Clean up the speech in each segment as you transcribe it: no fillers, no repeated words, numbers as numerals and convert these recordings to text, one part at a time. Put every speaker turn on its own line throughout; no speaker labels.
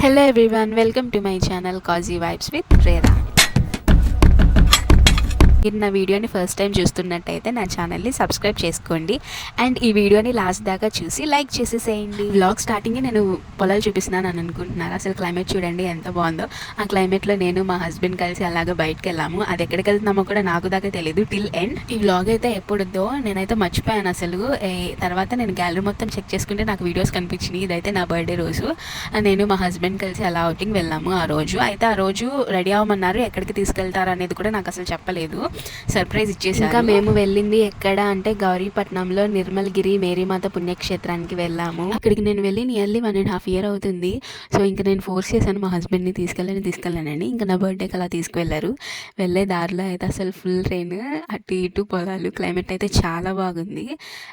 Hello everyone, welcome to my channel Cozy Vibes with Prera. మీరు నా వీడియోని first time చూస్తున్నట్టయితే నా ఛానల్ని సబ్స్క్రైబ్ చేసుకోండి అండ్ ఈ వీడియోని లాస్ట్ దాకా చూసి లైక్ చేసేసేయండి. వ్లాగ్ స్టార్టింగే నేను పొలాలు చూపిస్తున్నాను అని అనుకుంటున్నారు. అసలు క్లైమేట్ చూడండి ఎంత బాగుందో. ఆ క్లైమేట్లో నేను మా హస్బెండ్ కలిసి అలాగా బయటకు వెళ్ళాము. అది ఎక్కడికి వెళ్తున్నామో కూడా నాకు దాకా తెలియదు టిల్ ఎండ్. ఈ వ్లాగ్ అయితే ఎప్పుడుద్దో నేనైతే మర్చిపోయాను అసలు. తర్వాత నేను గ్యాలరీ మొత్తం చెక్ చేసుకుంటే నాకు వీడియోస్ కనిపించినాయి. ఇదైతే నా బర్త్డే రోజు. నేను మా హస్బెండ్ కలిసి అలా అవుటింగ్ వెళ్ళాము ఆ రోజు. అయితే ఆ రోజు రెడీ అవ్వమన్నారు. ఎక్కడికి తీసుకెళ్తారు అనేది కూడా నాకు అసలు చెప్పలేదు. సర్ప్రైజ్ ఇచ్చేసి ఇంకా మేము వెళ్ళింది ఎక్కడ అంటే గౌరీపట్నంలో నిర్మల్గిరి మేరీమాత పుణ్యక్షేత్రానికి వెళ్ళాము. అక్కడికి నేను వెళ్ళి నియర్లీ 1.5 years అవుతుంది. సో ఇంకా నేను ఫోర్స్ చేశాను మా హస్బెండ్ని తీసుకెళ్ళానని. ఇంకా నా బర్త్డేకి అలా తీసుకువెళ్ళారు. వెళ్ళే దారిలో అయితే అసలు ఫుల్ ట్రైన్, అటు ఇటు పొలాలు, క్లైమేట్ అయితే చాలా బాగుంది.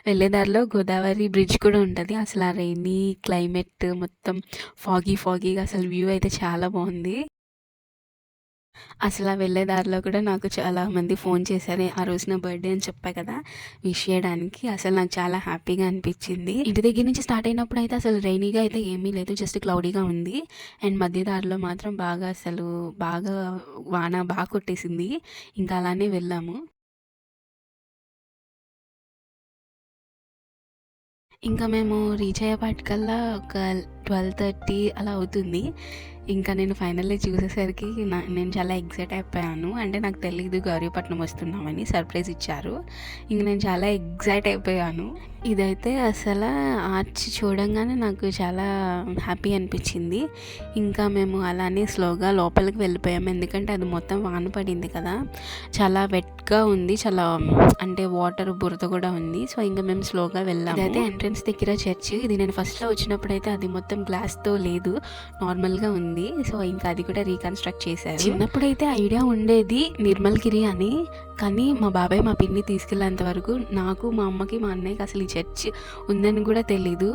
వెళ్ళే దారిలో గోదావరి బ్రిడ్జ్ కూడా ఉంటుంది. అసలు ఆ రైనీ క్లైమేట్ మొత్తం ఫాగీగా అసలు వ్యూ అయితే చాలా బాగుంది. అసలు వెళ్ళే దారిలో కూడా నాకు చాలా మంది ఫోన్ చేశారు. ఆ రోజు నా బర్త్డే అని చెప్పా కదా, విష్ చేయడానికి. అసలు నాకు చాలా హ్యాపీగా అనిపించింది. ఇంటి దగ్గర నుంచి స్టార్ట్ అయినప్పుడు అయితే అసలు రైనీగా అయితే ఏమీ లేదు, జస్ట్ క్లౌడీగా ఉంది. అండ్ మధ్య దారిలో మాత్రం బాగా వాన బాగా కొట్టేసింది. ఇంకా అలానే వెళ్ళాము. ఇంకా మేము రీచ్ అయ్యేపాటికల్లా ఒక 12:30 అలా అవుతుంది. ఇంకా నేను ఫైనల్లీ చూసేసరికి నేను చాలా ఎక్సైట్ అయిపోయాను. అంటే నాకు తెలీదు గౌరీపట్నం వస్తున్నామని, సర్ప్రైజ్ ఇచ్చారు. ఇంక నేను చాలా ఎక్సైట్ అయిపోయాను. ఇదైతే అసలు ఆర్చ్ చూడంగానే నాకు చాలా హ్యాపీ అనిపించింది. ఇంకా మేము అలానే స్లోగా లోపలికి వెళ్ళిపోయాము. ఎందుకంటే అది మొత్తం వాన పడింది కదా, చాలా వెట్గా ఉంది, చాలా అంటే వాటర్ బురద కూడా ఉంది. సో ఇంకా మేము స్లోగా వెళ్ళాము. ఇదైతే ఎంట్రన్స్ దగ్గర చర్చ్. ఇది నేను ఫస్ట్లో వచ్చినప్పుడు అయితే అది మొత్తం గ్లాస్తో లేదు, నార్మల్గా ఉంది. సో ఇంకా అది కూడా రీకన్స్ట్రక్ట్ చేశారు. చిన్నప్పుడైతే ఐడియా ఉండేది నిర్మల్గిరి అని, కానీ మా బాబాయ్ మా పిన్ని తీసుకెళ్ళేంత వరకు నాకు, మా అమ్మకి, మా అన్నయ్యకి అసలు ఈ చర్చ్ ఉందని కూడా తెలీదు.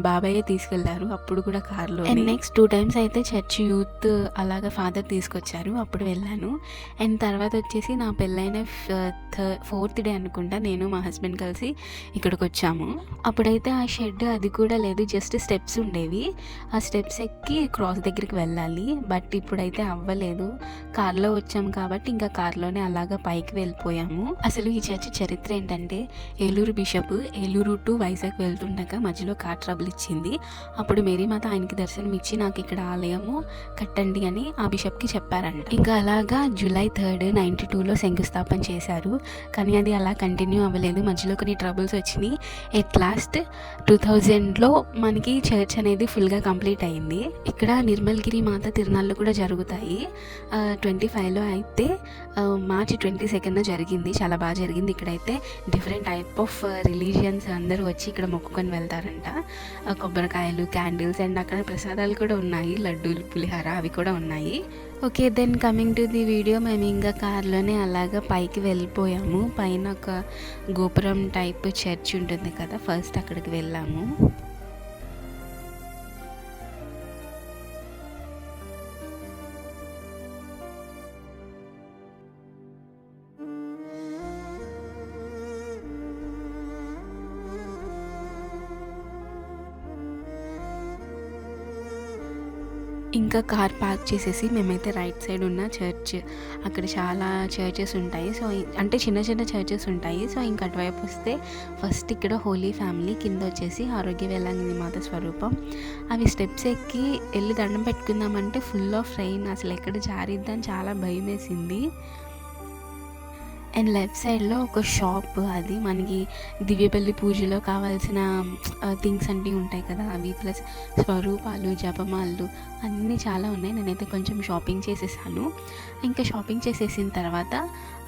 బాబాయే తీసుకెళ్లారు, అప్పుడు కూడా కార్లో. అండ్ నెక్స్ట్ 2 times అయితే చర్చ్ యూత్ అలాగా ఫాదర్ తీసుకొచ్చారు, అప్పుడు వెళ్ళాను. అండ్ తర్వాత వచ్చేసి నా పెళ్ళైన 4th day అనుకుంటా, నేను మా హస్బెండ్ కలిసి ఇక్కడికి వచ్చాము. అప్పుడైతే ఆ షెడ్ అది కూడా లేదు, జస్ట్ స్టెప్స్ ఉండేవి. ఆ స్టెప్స్ ఎక్కి క్రాస్ దగ్గరికి వెళ్ళాలి. బట్ ఇప్పుడైతే అవ్వలేదు, కార్లో వచ్చాము కాబట్టి ఇంకా కార్లోనే అలాగా పైకి వెళ్ళిపోయాము. అసలు ఈ చర్చ్ చరిత్ర ఏంటంటే, ఏలూరు బిషప్ ఏలూరు టు వైజాగ్ వెళ్తుండగా మధ్యలో కార్ ట్రబుల్ ఇచ్చింది. అప్పుడు మేరీమాత ఆయనకి దర్శనం ఇచ్చి నాకు ఇక్కడ ఆలయము కట్టండి అని ఆ బిషప్కి చెప్పారంట. ఇంకా అలాగా July 3rd 92లో శంకుస్థాపన చేశారు. కానీ అది అలా కంటిన్యూ అవ్వలేదు, మధ్యలో కొన్ని ట్రబుల్స్ వచ్చినాయి. ఎట్ లాస్ట్ 2000లో మనకి చర్చ్ అనేది ఫుల్గా కంప్లీట్ అయింది. ఇక్కడ నిర్మల్గిరి మాత తిరునాళ్ళు కూడా జరుగుతాయి. 25లో అయితే March 22nd జరిగింది, చాలా బాగా జరిగింది. ఇక్కడైతే డిఫరెంట్ టైప్ ఆఫ్ రిలీజియన్స్ అందరూ వచ్చి ఇక్కడ మొక్కుకొని వెళ్తారంట. కొబ్బరికాయలు, క్యాండిల్స్, అండ్ అక్కడ ప్రసాదాలు కూడా ఉన్నాయి, లడ్డూలు, పులిహార అవి కూడా ఉన్నాయి. Okay, then coming to the video, మేము ఇంకా కార్లోనే అలాగా పైకి వెళ్ళిపోయాము. పైన ఒక గోపురం టైప్ చర్చ్ ఉంటుంది కదా, ఫస్ట్ అక్కడికి వెళ్ళాము. ఇంకా కార్ పార్క్ చేసేసి మేమైతే రైట్ సైడ్ ఉన్న చర్చ్, అక్కడ చాలా చర్చెస్ ఉంటాయి. సో అంటే చిన్న చిన్న చర్చెస్ ఉంటాయి. సో ఇంకా అటువైపు వస్తే ఫస్ట్ ఇక్కడ హోలీ ఫ్యామిలీ, కింద వచ్చేసి ఆరోగ్య వేలాంగిని మాత స్వరూపం. అవి స్టెప్స్ ఎక్కి వెళ్ళి దండం పెట్టుకుందామంటే ఫుల్ ఆఫ్ రైన్, అసలు ఎక్కడ జారిద్దని చాలా భయం వేసింది. అండ్ లెఫ్ట్ సైడ్లో ఒక షాప్, అది మనకి దివ్యపల్లి పూజలో కావాల్సిన థింగ్స్ అన్నీ ఉంటాయి కదా, అవి ప్లస్ స్వరూపాలు, జపమాలు అన్నీ చాలా ఉన్నాయి. నేనైతే కొంచెం షాపింగ్ చేసేసాను. ఇంకా షాపింగ్ చేసేసిన తర్వాత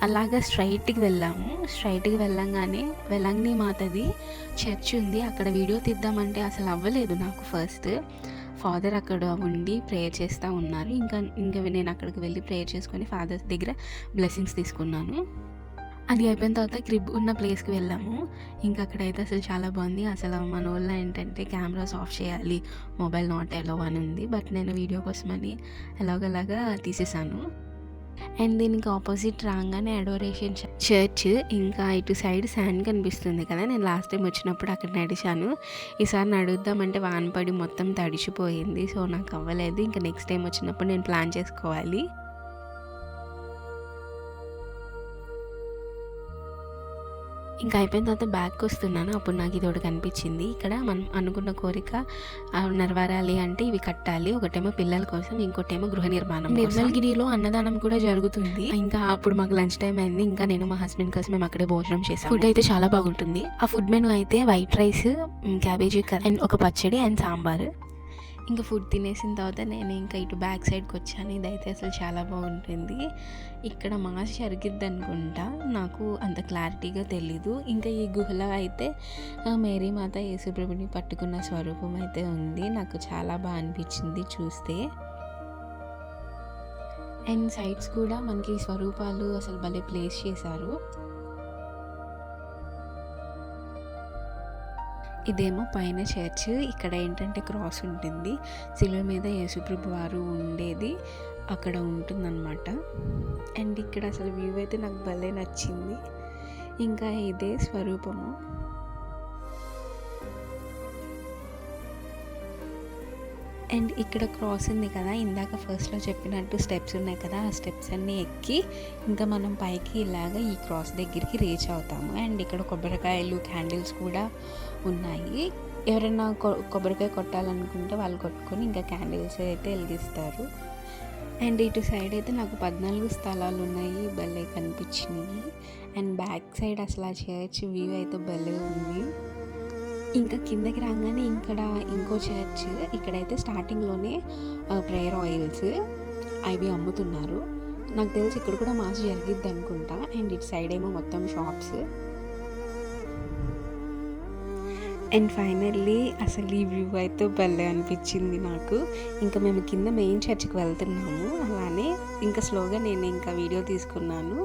అలాగా స్ట్రైట్కి వెళ్ళాము. స్ట్రైట్కి వెళ్ళంగానే వెలంగిని మాతది చర్చ్ ఉంది. అక్కడ వీడియో తీద్దామంటే అసలు అవ్వలేదు నాకు. ఫస్ట్ ఫాదర్ అక్కడ ఉండి ప్రేయర్ చేస్తూ ఉన్నారు. ఇంకా నేను అక్కడికి వెళ్ళి ప్రేయర్ చేసుకొని ఫాదర్ దగ్గర బ్లెస్సింగ్స్ తీసుకున్నాను. అది అయిపోయిన తర్వాత క్రిబ్ ఉన్న ప్లేస్కి వెళ్ళాము. ఇంకా అక్కడైతే అసలు చాలా బాగుంది. అసలు మన వాళ్ళ ఏంటంటే కెమెరాస్ ఆఫ్ చేయాలి, మొబైల్ నాట్ అలౌ అని ఉంది. బట్ నేను వీడియో కోసమని ఎలాగలాగా తీసేసాను. అండ్ దీనికి ఆపోజిట్ రాగానే అడోరేషన్ చర్చ్, ఇంకా ఇటు సైడ్ శాండ్ కనిపిస్తుంది కదా. నేను లాస్ట్ టైం వచ్చినప్పుడు అక్కడ నడిచాను. ఈసారి నడుద్దామంటే వాన పడి మొత్తం తడిచిపోయింది. సో నాకు అవ్వలేదు. ఇంకా నెక్స్ట్ టైం వచ్చినప్పుడు నేను ప్లాన్ చేసుకోవాలి. ఇంకా అయిపోయిన తర్వాత బ్యాగ్కి వస్తున్నాను. అప్పుడు నాకు ఇది ఒకటి కనిపించింది. ఇక్కడ మనం అనుకున్న కోరిక నెరవేరాలి అంటే ఇవి కట్టాలి. ఒకటేమో పిల్లల కోసం, ఇంకోటేమో గృహ నిర్మాణం. నిర్మల్గిరిలో అన్నదానం కూడా జరుగుతుంది. ఇంకా అప్పుడు మాకు లంచ్ టైం అయింది. ఇంకా నేను మా హస్బెండ్ కోసం మేము అక్కడే భోజనం చేసాం. ఫుడ్ అయితే చాలా బాగుంటుంది. ఆ ఫుడ్ మెనూ అయితే white rice, cabbage curry and ఒక పచ్చడి అండ్ సాంబార్. ఇంకా ఫుడ్ తినేసిన తర్వాత నేను ఇంకా ఇటు బ్యాక్ సైడ్కి వచ్చాను. ఇదైతే అసలు చాలా బాగుంటుంది. ఇక్కడ మాస్ జరిగిద్ది అనుకుంటా, నాకు అంత క్లారిటీగా తెలీదు. ఇంకా ఈ గుహలో అయితే మేరీ మాత యేసుప్రభుని పట్టుకున్న స్వరూపం అయితే ఉంది. నాకు చాలా బాగా అనిపించింది చూస్తే. అండ్ సైడ్స్ కూడా మనకి స్వరూపాలు అసలు భలే ప్లేస్ చేశారు. ఇదేమో పైన చర్చ్. ఇక్కడ ఏంటంటే క్రాస్ ఉంటుంది, శిలువ మీద యేసుప్రభు వారు ఉండేది అక్కడ ఉంటుందన్నమాట. అండ్ ఇక్కడ అసలు వ్యూ అయితే నాకు భలే నచ్చింది. ఇంకా ఇదే స్వరూపము. అండ్ ఇక్కడ క్రాస్ ఉంది కదా, ఇందాక ఫస్ట్లో చెప్పినట్టు స్టెప్స్ ఉన్నాయి కదా, ఆ స్టెప్స్ అన్నీ ఎక్కి ఇంకా మనం పైకి ఇలాగ ఈ క్రాస్ దగ్గరికి రీచ్ అవుతాము. అండ్ ఇక్కడ కొబ్బరికాయలు, క్యాండిల్స్ కూడా ఉన్నాయి. ఎవరైనా కొబ్బరికాయ కొట్టాలనుకుంటే వాళ్ళు కొట్టుకొని ఇంకా క్యాండిల్స్ అయితే వెలిగిస్తారు. అండ్ ఇటు సైడ్ అయితే నాకు 14 స్థలాలు ఉన్నాయి, భలే కనిపించినాయి. అండ్ బ్యాక్ సైడ్ అసలు ఆ చర్చ్ వ్యూ అయితే భలే ఉంది. ఇంకా కిందకి రాగానే ఇక్కడ ఇంకో చర్చ్. ఇక్కడైతే స్టార్టింగ్లోనే ప్రేయర్ ఆయిల్స్ అవి అమ్ముతున్నారు. నాకు తెలిసి ఇక్కడ కూడా మాస్ జరిగిద్ది అనుకుంటా. అండ్ ఇటు సైడ్ ఏమో మొత్తం షాప్స్. అండ్ ఫైనల్లీ అసలు ఈ వ్యూ అయితే భలే అనిపించింది నాకు. ఇంకా మేము కింద మెయిన్ చర్చ్కి వెళ్తున్నాము. అలానే ఇంకా స్లోగా నేను ఇంకా వీడియో తీసుకున్నాను.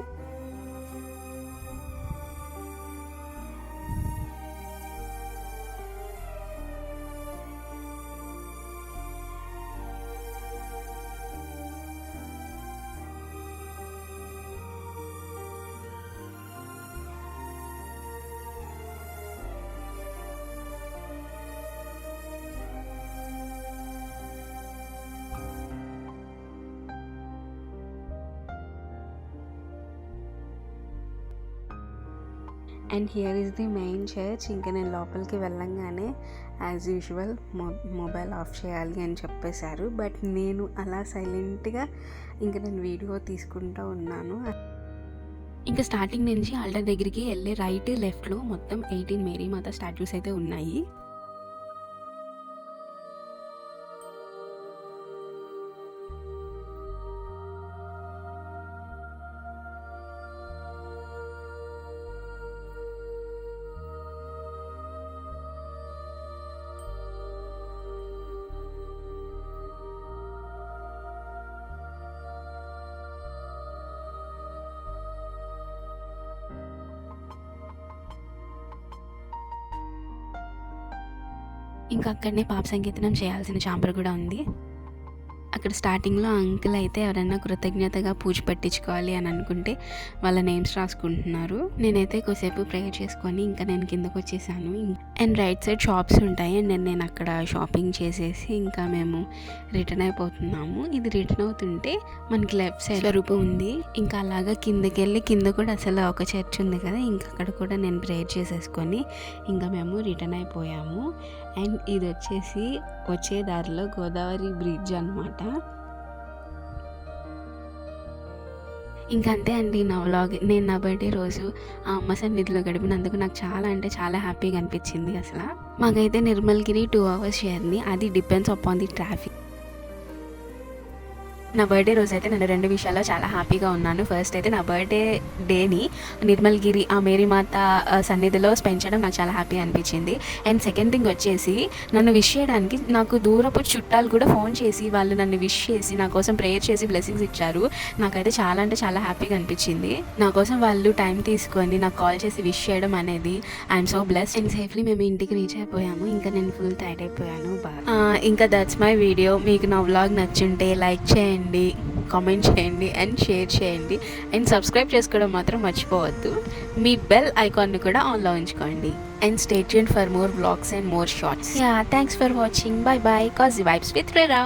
And here is the main church. ఇంకా నేను లోపలికి వెళ్ళంగానే యాజ్ యూజువల్ మొబైల్ ఆఫ్ చేయాలి అని చెప్పేశారు. బట్ నేను అలా సైలెంట్గా ఇంకా నేను వీడియో తీసుకుంటూ ఉన్నాను. ఇంకా స్టార్టింగ్ నుంచి ఆల్టర్ దగ్గరికి వెళ్ళే రైట్ లెఫ్ట్లో మొత్తం 18 మేరీ మాత స్టాచ్యూస్ అయితే ఉన్నాయి. ఇంకా అక్కడనే పాప సంకీర్తనం చేయాల్సిన చాంబర్ కూడా ఉంది. అక్కడ స్టార్టింగ్లో అంకుల్ అయితే ఎవరైనా కృతజ్ఞతగా పూజ పెట్టించుకోవాలి అని అనుకుంటే వాళ్ళ నేమ్స్ రాసుకుంటున్నారు. నేనైతే కొద్దిసేపు ప్రేయర్ చేసుకొని ఇంకా నేను కిందకు వచ్చేసాను. అండ్ రైట్ సైడ్ షాప్స్ ఉంటాయి. అండ్ నేను అక్కడ షాపింగ్ చేసేసి ఇంకా మేము రిటర్న్ అయిపోతున్నాము. ఇది రిటర్న్ అవుతుంటే మనకి లెఫ్ట్ సైడ్ రూపం ఉంది. ఇంకా అలాగా కిందకి వెళ్ళి కింద కూడా అసలు ఒక చర్చ్ ఉంది కదా, ఇంకా అక్కడ కూడా నేను ప్రేయర్ చేసేసుకొని ఇంకా మేము రిటర్న్ అయిపోయాము. అండ్ ఇది వచ్చేసి వచ్చే దారిలో గోదావరి బ్రిడ్జ్ అనమాట. ఇంకంతే అండి నా వ్లాగ్. నేను నా బర్త్డే రోజు ఆ అమ్మ సన్నిధిలో గడిపినందుకు నాకు చాలా అంటే చాలా హ్యాపీగా అనిపించింది. అసలు మాకైతే నిర్మల్గిరి 2 hours జర్నీ. అది డిపెండ్స్ అపాన్ ది ట్రాఫిక్. నా బర్త్డే రోజు అయితే నేను 2 విషయాల్లో చాలా హ్యాపీగా ఉన్నాను. ఫస్ట్ అయితే నా బర్త్డే డేని నిర్మల్గిరి ఆ మేరీమాత సన్నిధిలో స్పెండ్ చేయడం నాకు చాలా హ్యాపీ అనిపించింది. అండ్ సెకండ్ థింగ్ వచ్చేసి నన్ను విష్ చేయడానికి నాకు దూరపు చుట్టాలు కూడా ఫోన్ చేసి వాళ్ళు నన్ను విష్ చేసి నా కోసం ప్రేయర్ చేసి బ్లెస్సింగ్స్ ఇచ్చారు. నాకైతే చాలా అంటే చాలా హ్యాపీగా అనిపించింది. నా కోసం వాళ్ళు టైం తీసుకొని నాకు కాల్ చేసి విష్ చేయడం అనేది I'm so blessed. And safely మేము ఇంటికి రీచ్ అయిపోయాము. ఇంకా నేను ఫుల్ టైర్డ్ అయిపోయాను బాగా. ఇంకా దట్స్ మై వీడియో. మీకు నా వ్లాగ్ నచ్చుంటే లైక్ చేయండి, కామెంట్ చేయండి అండ్ షేర్ చేయండి అండ్ సబ్స్క్రైబ్ చేసుకోవడం మాత్రం మర్చిపోవద్దు. మీ బెల్ ఐకాన్ని కూడా ఆన్లో ఉంచుకోండి. And stay tuned for more vlogs and more shots. Yeah, thanks for watching. Bye bye. Cozy Vibes with Rera.